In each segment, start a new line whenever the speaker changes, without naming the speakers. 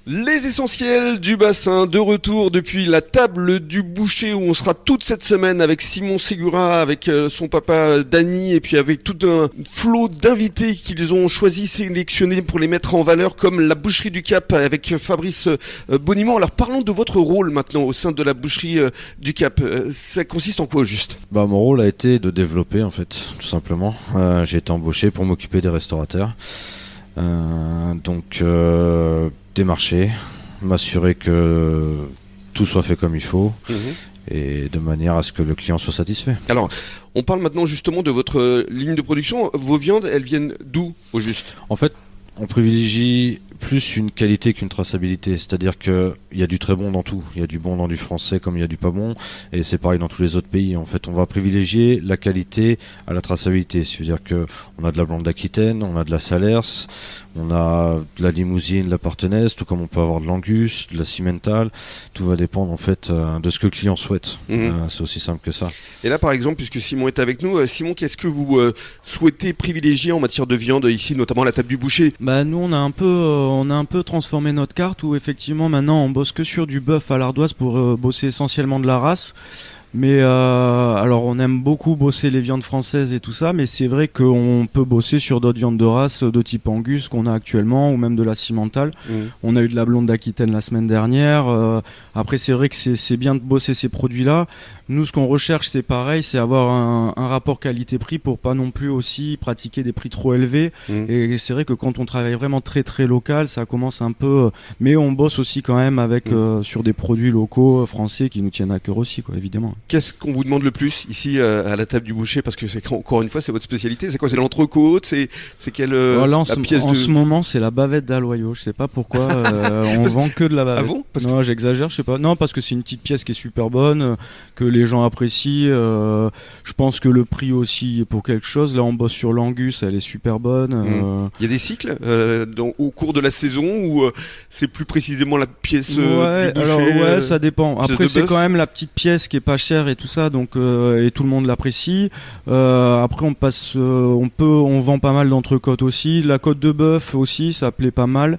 Les essentiels du bassin, de retour depuis la table du boucher où on sera toute cette semaine avec Simon Segura, avec son papa Dany et puis avec tout un flot d'invités qu'ils ont choisi, sélectionnés pour les mettre en valeur comme la boucherie du Cap avec Fabrice Boniment. Alors parlons de votre rôle maintenant au sein de la boucherie du Cap. Ça consiste en quoi au juste ?
Mon rôle a été de développer en fait, tout simplement. J'ai été embauché pour m'occuper des restaurateurs. Démarcher, m'assurer que tout soit fait comme il faut et de manière à ce que le client soit satisfait.
Alors, on parle maintenant justement de votre ligne de production. Vos viandes, elles viennent d'où au juste ?
En fait, on privilégie plus une qualité qu'une traçabilité, c'est-à-dire qu'il y a du très bon dans tout, il y a du bon dans du français comme il y a du pas bon, et c'est pareil dans tous les autres pays. En fait, on va privilégier la qualité à la traçabilité, c'est-à-dire qu'on a de la blonde d'Aquitaine, on a de la Salers, on a de la Limousine, de la Partenaise, tout comme on peut avoir de l'Angus, de la Cimental, tout va dépendre en fait de ce que le client souhaite. C'est aussi simple que ça.
Et là par exemple, puisque Simon est avec nous, Simon, qu'est-ce que vous souhaitez privilégier en matière de viande ici, notamment à la table du boucher ?
Nous on a un peu transformé notre carte où effectivement maintenant on bosse que sur du bœuf à l'ardoise pour bosser essentiellement de la race. Mais alors on aime beaucoup bosser les viandes françaises et tout ça, mais c'est vrai qu'on peut bosser sur d'autres viandes de race de type Angus qu'on a actuellement, ou même de la Cimental. On a eu de la blonde d'Aquitaine la semaine dernière. Après c'est vrai que c'est bien de bosser ces produits-là. Nous ce qu'on recherche c'est pareil, c'est avoir un rapport qualité-prix pour pas non plus aussi pratiquer des prix trop élevés. Et c'est vrai que quand on travaille vraiment très très local, ça commence un peu... Mais on bosse aussi quand même avec sur des produits locaux français qui nous tiennent à cœur aussi, quoi, évidemment.
Qu'est-ce qu'on vous demande le plus ici à la table du boucher ? Parce que c'est encore une fois c'est votre spécialité. C'est quoi ? C'est l'entrecôte ? C'est quelle la pièce
en ce moment c'est la bavette d'Aloyau. Je sais pas pourquoi on vend que de la bavette.
Ah bon ?
Non, j'exagère, je sais pas. Non, parce que c'est une petite pièce qui est super bonne, que les gens apprécient. Je pense que le prix aussi est pour quelque chose. Là on bosse sur l'Angus, elle est super bonne.
Il y a des cycles au cours de la saison où c'est plus précisément la pièce du boucher.
Alors ouais, ça dépend. Après c'est quand même la petite pièce qui est pas chère et tout ça, donc et tout le monde l'apprécie. Après on vend pas mal d'entrecôtes aussi, la côte de bœuf aussi, ça plaît pas mal.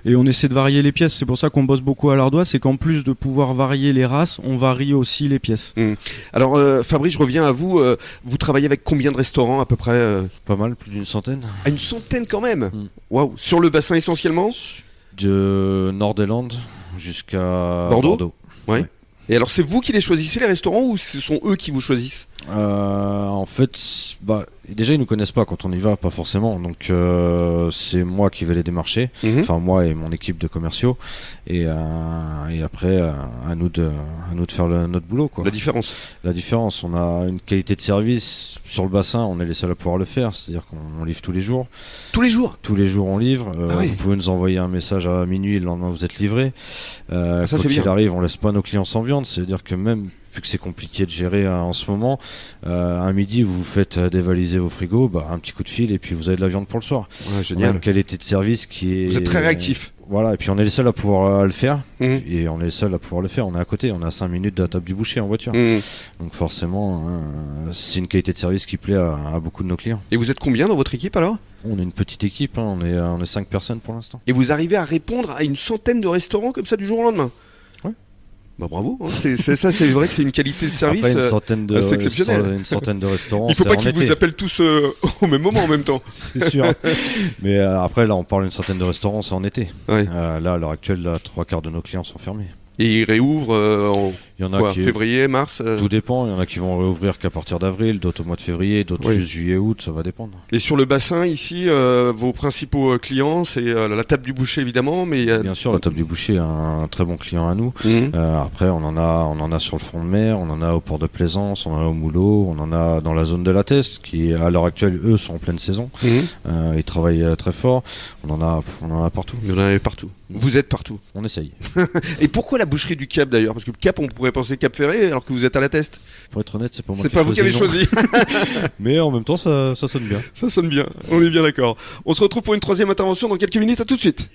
Et on essaie de varier les pièces. C'est pour ça qu'on bosse beaucoup à l'ardoise, c'est qu'en plus de pouvoir varier les races, on varie aussi les pièces.
Alors Fabrice, je reviens à vous. Vous travaillez avec combien de restaurants à peu près ?
Pas mal, plus d'une centaine.
Ah, une centaine quand même. Waouh. Sur le bassin essentiellement ?
De Nord-des-Landes jusqu'à
Bordeaux. Ouais. Et alors c'est vous qui les choisissez les restaurants ou ce sont eux qui vous choisissent ?
En fait, déjà ils nous connaissent pas quand on y va, pas forcément. Donc c'est moi qui vais les démarcher, enfin moi et mon équipe de commerciaux. Et après à nous de faire notre boulot, quoi. La différence, on a une qualité de service sur le bassin, on est les seuls à pouvoir le faire. C'est-à-dire qu'on livre tous les jours.
Tous les jours
on livre. Vous pouvez nous envoyer un message à minuit, le lendemain vous êtes livré.
Ça c'est bien.
Quand il arrive, on laisse pas nos clients sans viande. C'est-à-dire que même vu que c'est compliqué de gérer en ce moment, à midi vous faites dévaliser vos frigos, un petit coup de fil et puis vous avez de la viande pour le soir.
Ouais, génial.
On a une qualité de service qui est...
Vous êtes très réactif.
Voilà, et puis on est les seuls à pouvoir le faire. Et on est les seuls à pouvoir le faire. On est à côté, on est à 5 minutes de la table du boucher en voiture. Donc forcément, c'est une qualité de service qui plaît à beaucoup de nos clients.
Et vous êtes combien dans votre équipe alors ?
On est une petite équipe, on est 5 personnes pour l'instant.
Et vous arrivez à répondre à une centaine de restaurants comme ça du jour au lendemain ? Bravo, c'est vrai que c'est une qualité de service.
Après,
assez exceptionnelle.
Une centaine de restaurants.
Il faut pas qu'ils vous appellent tous au même moment en même temps.
C'est sûr. Mais après, là, on parle d'une centaine de restaurants, c'est en été.
Ouais.
Là, à l'heure actuelle, 3/4 de nos clients sont fermés.
Et ils réouvrent
il y en a
février, mars
Tout dépend, il y en a qui vont réouvrir qu'à partir d'avril, d'autres au mois de février, d'autres juste juillet, août, ça va dépendre.
Et sur le bassin ici, vos principaux clients, c'est la table du boucher évidemment, mais
bien sûr, la table du boucher est un très bon client à nous. Après, on en a sur le front de mer, on en a au port de Plaisance, on en a au Moulot, on en a dans la zone de la Teste, qui à l'heure actuelle, eux, sont en pleine saison. Ils travaillent très fort. On en a partout.
Il y en a partout. Vous êtes partout.
On essaye.
Et pourquoi la boucherie du Cap d'ailleurs ? Parce que le Cap, on pourrait penser Cap Ferré alors que vous êtes à la Teste.
Pour être honnête, c'est pas moi
qui vous qui avez choisi.
Mais en même temps, ça sonne bien.
Ça sonne bien, on est bien d'accord. On se retrouve pour une troisième intervention dans quelques minutes, à tout de suite.